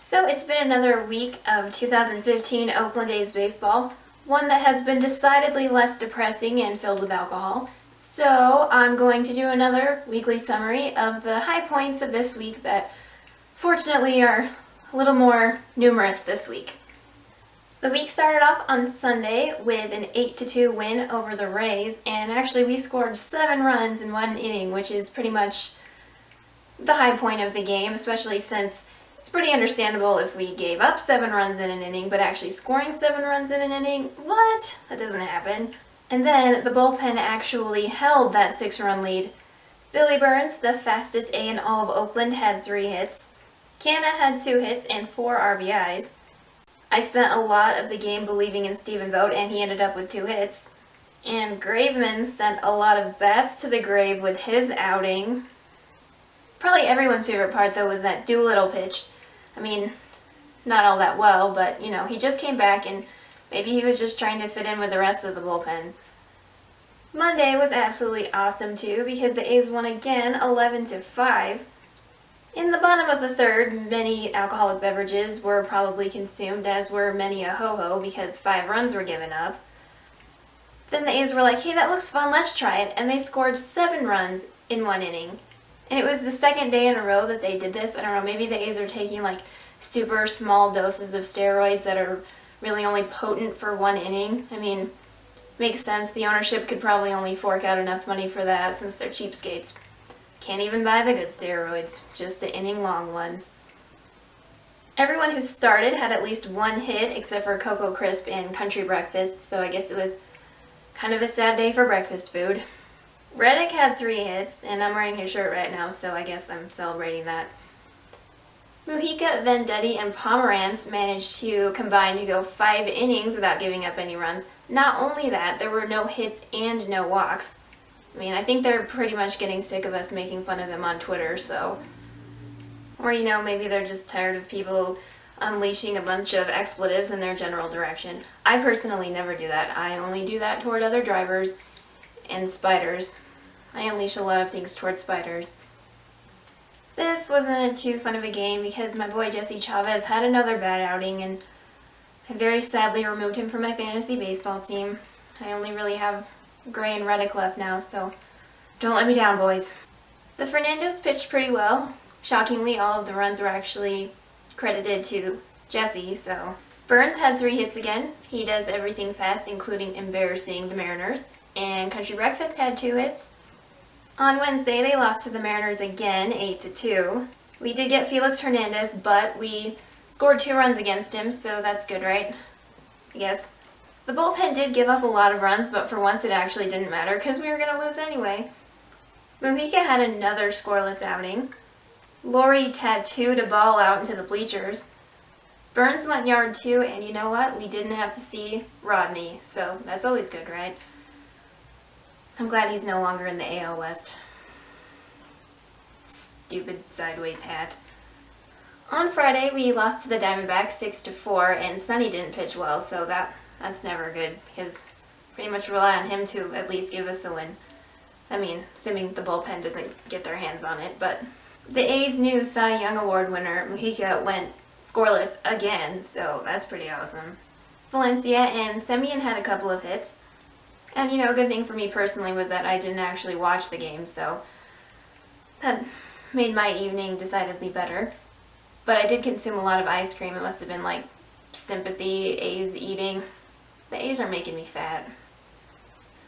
So it's been another week of 2015 Oakland A's baseball, one that has been decidedly less depressing and filled with alcohol. So I'm going to do another weekly summary of the high points of this week that fortunately are a little more numerous this week. The week started off on Sunday with an 8-2 win over the Rays, and actually we scored 7 runs in one inning, which is pretty much the high point of the game, especially since it's pretty understandable if we gave up 7 runs in an inning, but actually scoring 7 runs in an inning, what? That doesn't happen. And then the bullpen actually held that 6-run lead. Billy Burns, the fastest A in all of Oakland, had 3 hits. Canna had 2 hits and 4 RBIs. I spent a lot of the game believing in Stephen Vogt, and he ended up with 2 hits. And Graveman sent a lot of bats to the grave with his outing. Probably everyone's favorite part, though, was that Doolittle pitch. I mean, not all that well, but, you know, he just came back, and maybe he was just trying to fit in with the rest of the bullpen. Monday was absolutely awesome, too, because the A's won again 11-5. In the bottom of the third, many alcoholic beverages were probably consumed, as were many a ho-ho, because 5 runs were given up. Then the A's were like, hey, that looks fun, let's try it, and they scored 7 runs in one inning. And it was the second day in a row that they did this. I don't know, maybe the A's are taking like super small doses of steroids that are really only potent for 1 inning. I mean, makes sense. The ownership could probably only fork out enough money for that since they're cheapskates. Can't even buy the good steroids, just the inning-long ones. Everyone who started had at least 1 hit, except for Cocoa Crisp and Country Breakfast, so I guess it was kind of a sad day for breakfast food. Reddick had 3 hits, and I'm wearing his shirt right now, so I guess I'm celebrating that. Mujica, Vendetti, and Pomeranz managed to combine to go 5 innings without giving up any runs. Not only that, there were no hits and no walks. I mean, I think they're pretty much getting sick of us making fun of them on Twitter, so... Or, you know, maybe they're just tired of people unleashing a bunch of expletives in their general direction. I personally never do that. I only do that toward other drivers and spiders. I unleash a lot of things towards spiders. This wasn't too fun of a game because my boy Jesse Chavez had another bad outing, and I very sadly removed him from my fantasy baseball team. I only really have Gray and Reddick left now, so don't let me down, boys. The Fernandos pitched pretty well. Shockingly, all of the runs were actually credited to Jesse, so... Burns had 3 hits again. He does everything fast, including embarrassing the Mariners. And Country Breakfast had 2 hits. On Wednesday, they lost to the Mariners again, 8-2. We did get Felix Hernandez, but we scored 2 runs against him, so that's good, right? I guess. The bullpen did give up a lot of runs, but for once it actually didn't matter because we were going to lose anyway. Mujica had another scoreless outing. Laurie tattooed a ball out into the bleachers. Burns went yard 2, and you know what? We didn't have to see Rodney, so that's always good, right? I'm glad he's no longer in the AL West. Stupid sideways hat. On Friday, we lost to the Diamondbacks 6-4, and Sonny didn't pitch well, so that's never good, because pretty much rely on him to at least give us a win. I mean, assuming the bullpen doesn't get their hands on it, but the A's new Cy Young Award winner, Mujica, went scoreless again, so that's pretty awesome. Valencia and Semien had a couple of hits. And, you know, a good thing for me personally was that I didn't actually watch the game, so that made my evening decidedly better. But I did consume a lot of ice cream. It must have been like sympathy, A's eating. The A's are making me fat.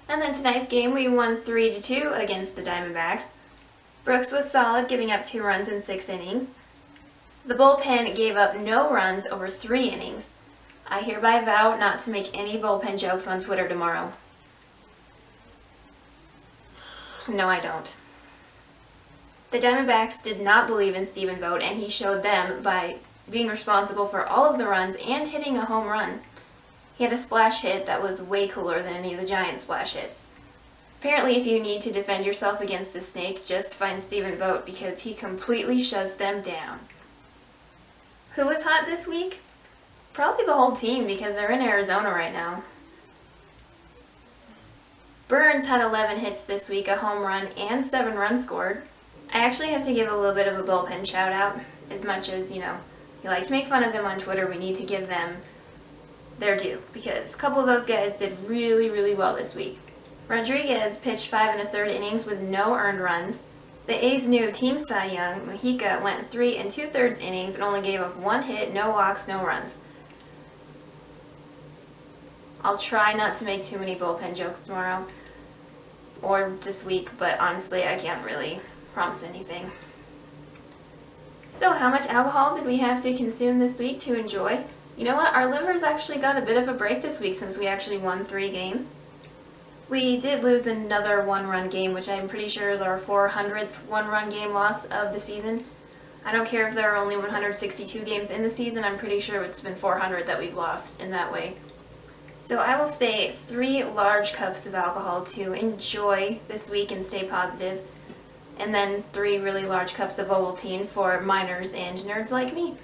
And then tonight's game, we won 3-2 against the Diamondbacks. Brooks was solid, giving up 2 runs in 6 innings. The bullpen gave up no runs over 3 innings. I hereby vow not to make any bullpen jokes on Twitter tomorrow. No, I don't. The Diamondbacks did not believe in Stephen Vogt, and he showed them by being responsible for all of the runs and hitting a home run. He had a splash hit that was way cooler than any of the Giants' splash hits. Apparently, if you need to defend yourself against a snake, just find Stephen Vogt because he completely shuts them down. Who was hot this week? Probably the whole team because they're in Arizona right now. Burns had 11 hits this week, a home run, and 7 runs scored. I actually have to give a little bit of a bullpen shout out, as much as, you know, You like to make fun of them on Twitter. We need to give them their due because a couple of those guys did really, really well this week. Rodriguez pitched 5 1/3 innings with no earned runs. The A's' new Team Cy Young, Mojica, went 3 2/3 innings and only gave up 1 hit, no walks, no runs. I'll try not to make too many bullpen jokes tomorrow or this week, but honestly, I can't really promise anything. So, how much alcohol did we have to consume this week to enjoy? You know what? Our livers actually got a bit of a break this week since we actually won 3 games. We did lose another 1-run game, which I'm pretty sure is our 400th 1-run game loss of the season. I don't care if there are only 162 games in the season, I'm pretty sure it's been 400 that we've lost in that way. So I will say 3 large cups of alcohol to enjoy this week and stay positive, and then 3 really large cups of Ovaltine for minors and nerds like me.